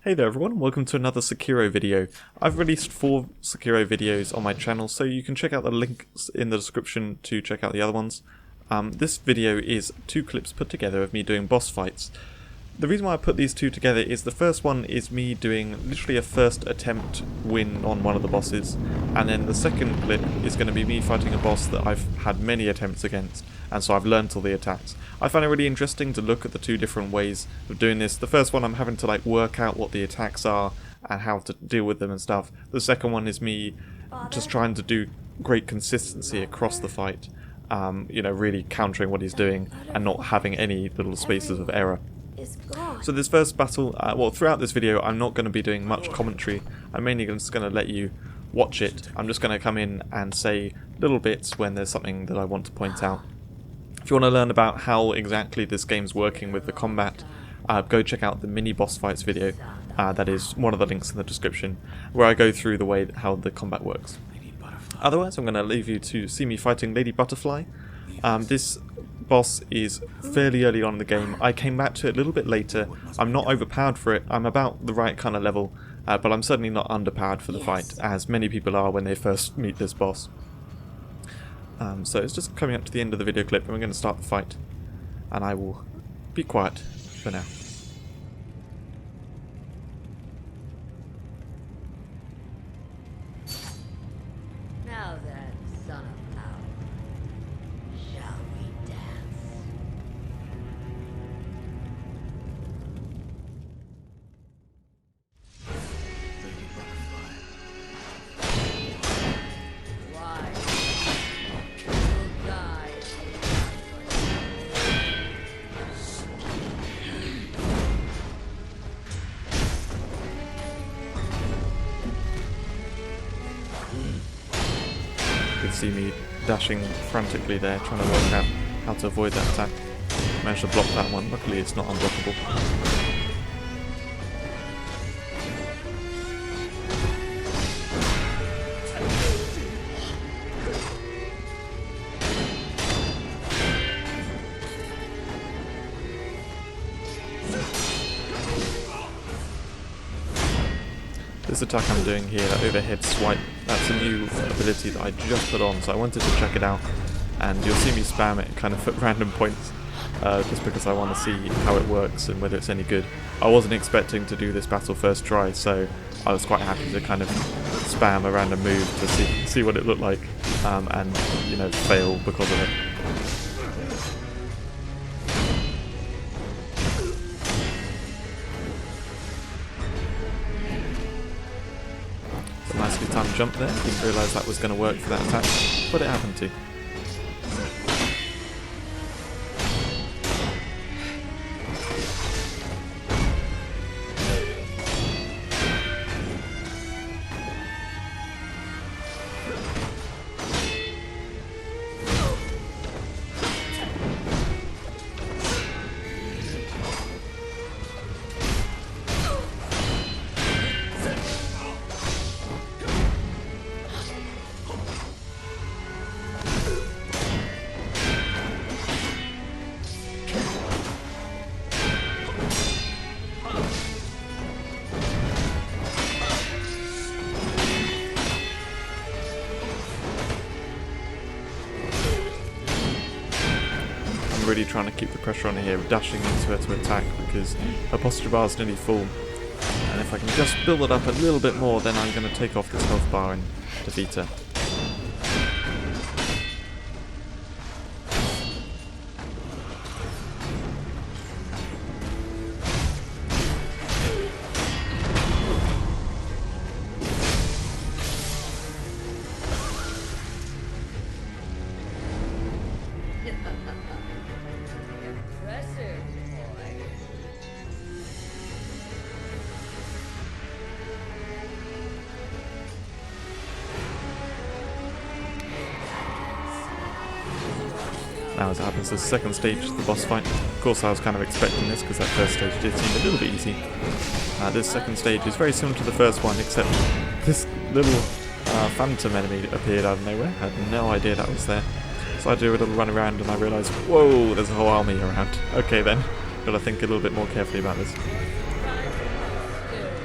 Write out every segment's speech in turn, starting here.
Hey there everyone, welcome to another Sekiro video. I've released 4 Sekiro videos on my channel, so you can check out the links in the description to check out the other ones. This video is 2 clips put together of me doing boss fights. The reason why I put these 2 together is the first one is me doing literally a first attempt win on one of the bosses, and then the second clip is going to be me fighting a boss that I've had many attempts against, and so I've learned all the attacks. I find it really interesting to look at the 2 different ways of doing this. The first one I'm having to work out what the attacks are and how to deal with them and stuff. The second one is me just trying to do great consistency across the fight, really countering what he's doing and not having any little spaces of error. So this first battle, throughout this video I'm not going to be doing much commentary. I'm mainly just going to let you watch it. I'm just going to come in and say little bits when there's something that I want to point out. If you want to learn about how exactly this game's working with the combat, go check out the mini boss fights video. That is one of the links in the description, where I go through the way how the combat works. Otherwise, I'm going to leave you to see me fighting Lady Butterfly. This boss is fairly early on in the game. I came back to it a little bit later. I'm not overpowered for it. I'm about the right kind of level, but I'm certainly not underpowered for the fight, as many people are when they first meet this boss. So it's just coming up to the end of the video clip and we're going to start the fight. And I will be quiet for now. Now then, son of power, shall we dance? Lady Butterfly. Why? You'll die. You can see me dashing frantically there, trying to work out how to avoid that attack. Managed to block that one. Luckily it's not unblockable. This attack I'm doing here, that overhead swipe, that's a new ability that I just put on, so I wanted to check it out, and you'll see me spam it kind of at random points, just because I want to see how it works and whether it's any good. I wasn't expecting to do this battle first try, so I was quite happy to kind of spam a random move to see what it looked like, and fail because of it. Nicely timed jump there, didn't realise that was going to work for that attack, but it happened to. Really trying to keep the pressure on her here, dashing into her to attack because her posture bar is nearly full, and if I can just build it up a little bit more, then I'm going to take off this health bar and defeat her. Impressive, boy. Now as it happens, the second stage, the boss fight. Of course I was kind of expecting this because that first stage did seem a little bit easy. This second stage is very similar to the first one, except this little phantom enemy appeared out of nowhere. I had no idea that was there. So I do a little run around and I realise, whoa, there's a whole army around. Okay then, gotta think a little bit more carefully about this. Time to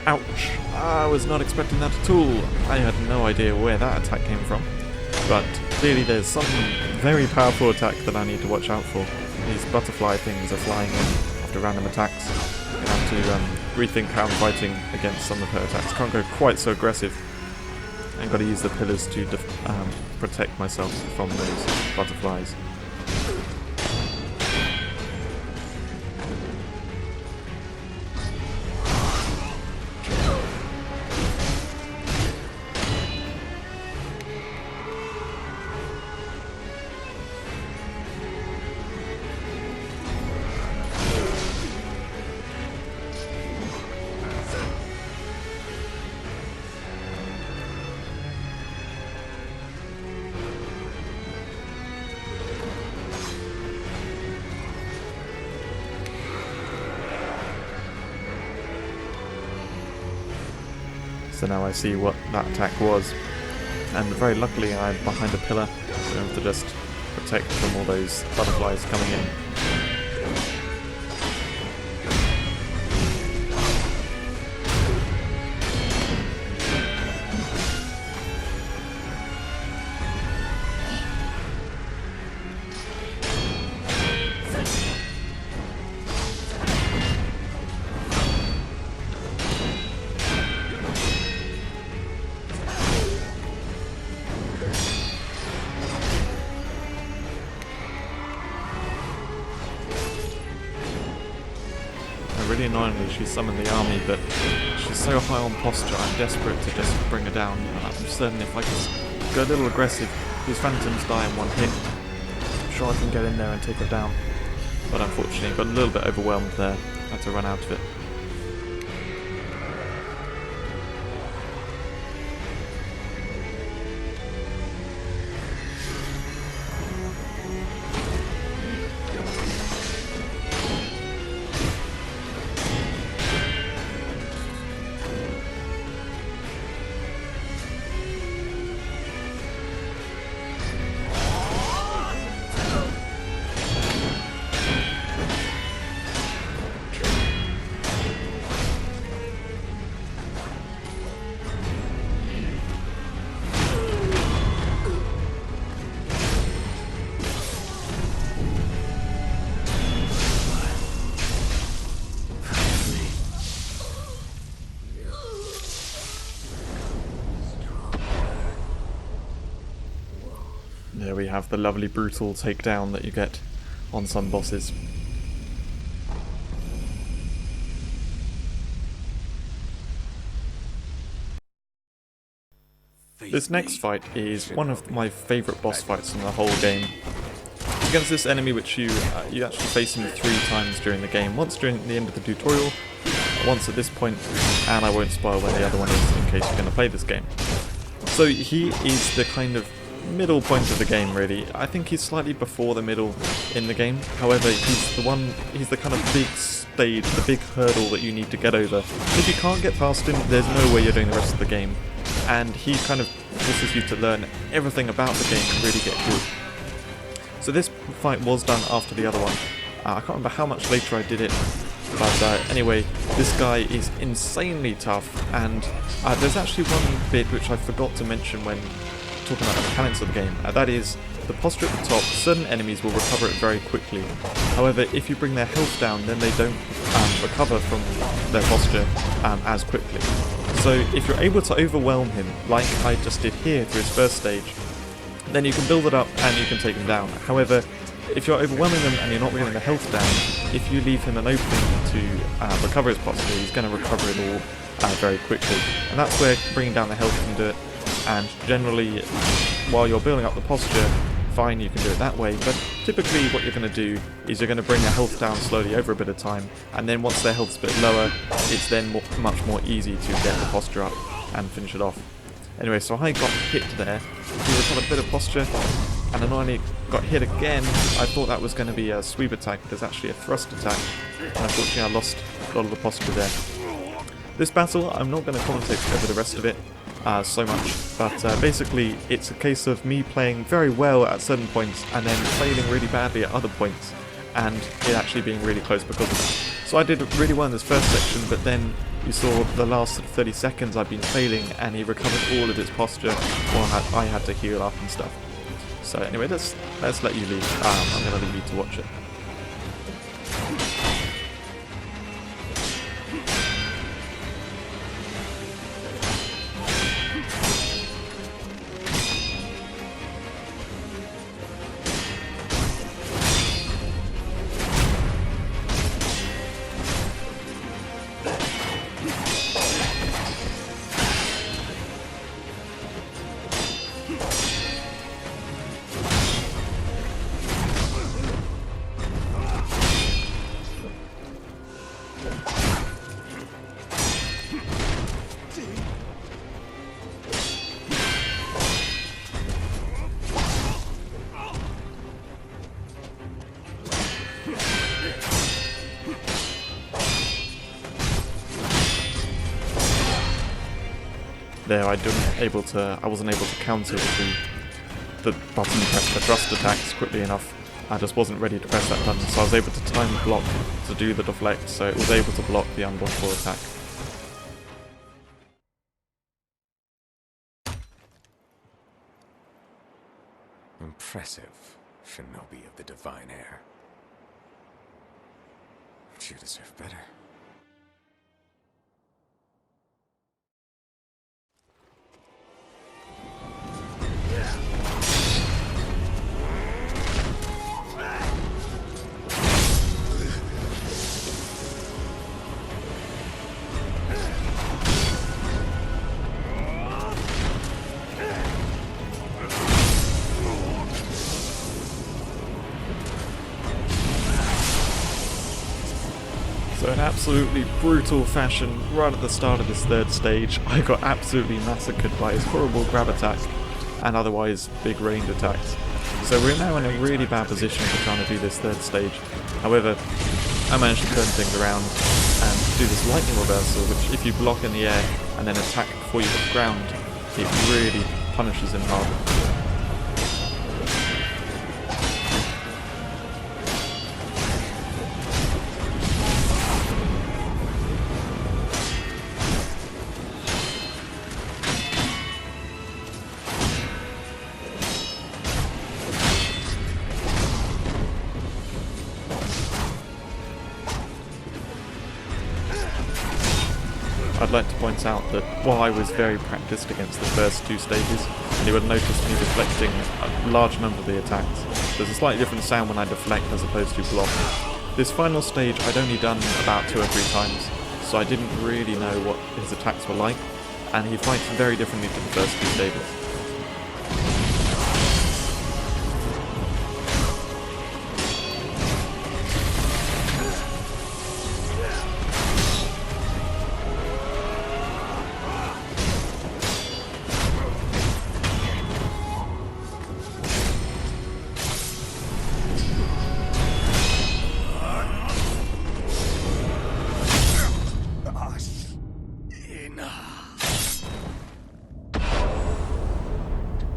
Ouch! I was not expecting that at all. I had no idea where that attack came from. But clearly there's some very powerful attack that I need to watch out for. These butterfly things are flying in after random attacks. I'm going to have to rethink how I'm fighting against some of her attacks. Can't go quite so aggressive. I've got to use the pillars to protect myself from those butterflies. So now I see what that attack was, and very luckily I'm behind a pillar, so I have to just protect from all those butterflies coming in. Really annoyingly, she summoned the army, but she's so high on posture, I'm desperate to just bring her down. I'm certain if I can go a little aggressive, these phantoms die in one hit. I'm sure I can get in there and take her down. But unfortunately, got a little bit overwhelmed there. Had to run out of it. There we have the lovely brutal takedown that you get on some bosses. This next fight is one of my favourite boss fights in the whole game. Against this enemy which you actually face him 3 times during the game. Once during the end of the tutorial, once at this point, and I won't spoil where the other one is in case you're going to play this game. So he is the kind of middle point of the game, really. I think he's slightly before the middle in the game. However, he's the kind of big stage, the big hurdle that you need to get over. If you can't get past him, there's no way you're doing the rest of the game. And he kind of forces you to learn everything about the game and really get good. So this fight was done after the other one. I can't remember how much later I did it. But anyway, this guy is insanely tough, and there's actually one bit which I forgot to mention when talking about the mechanics of the game. That is, the posture at the top, certain enemies will recover it very quickly. However, if you bring their health down, then they don't recover from their posture as quickly. So if you're able to overwhelm him, like I just did here through his first stage, then you can build it up and you can take him down. However, if you're overwhelming them and you're not getting the health down, if you leave him an opening to recover his posture, he's going to recover it all very quickly. And that's where bringing down the health can do it. And generally, while you're building up the posture, fine, you can do it that way, but typically what you're going to do is you're going to bring their health down slowly over a bit of time, and then once their health's a bit lower, it's then much more easy to get the posture up and finish it off. Anyway, so I got hit there, he recovered a bit of posture, and annoyingly got hit again. I thought that was going to be a sweep attack, but there's actually a thrust attack, and unfortunately I lost a lot of the posture there. This battle, I'm not going to commentate over the rest of it so much, but basically it's a case of me playing very well at certain points and then failing really badly at other points, and it actually being really close because of that. So I did really well in this first section, but then you saw the last sort of 30 seconds I've been failing, and he recovered all of his posture while I had to heal up and stuff. So anyway, let's let you leave. I'm going to leave you to watch it. There, I wasn't able to counter with the button press the thrust attacks quickly enough. I just wasn't ready to press that button, so I was able to time the block to do the deflect, so it was able to block the unblockable attack. Impressive, Shinobi of the Divine Air. But you deserve better. So in absolutely brutal fashion, right at the start of this third stage, I got absolutely massacred by his horrible grab attack and otherwise big range attacks. So we're now in a really bad position for trying to do this third stage. However, I managed to turn things around and do this lightning reversal, which if you block in the air and then attack before you hit the ground, it really punishes him hard. I'd like to point out that while I was very practiced against the first two stages, and you would notice me deflecting a large number of the attacks, there's a slightly different sound when I deflect as opposed to block. This final stage I'd only done about 2 or 3 times, so I didn't really know what his attacks were like, and he fights very differently to the first 2 stages.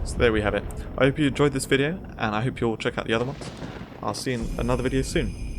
So there we have it. I hope you enjoyed this video, and I hope you'll check out the other ones. I'll see you in another video soon.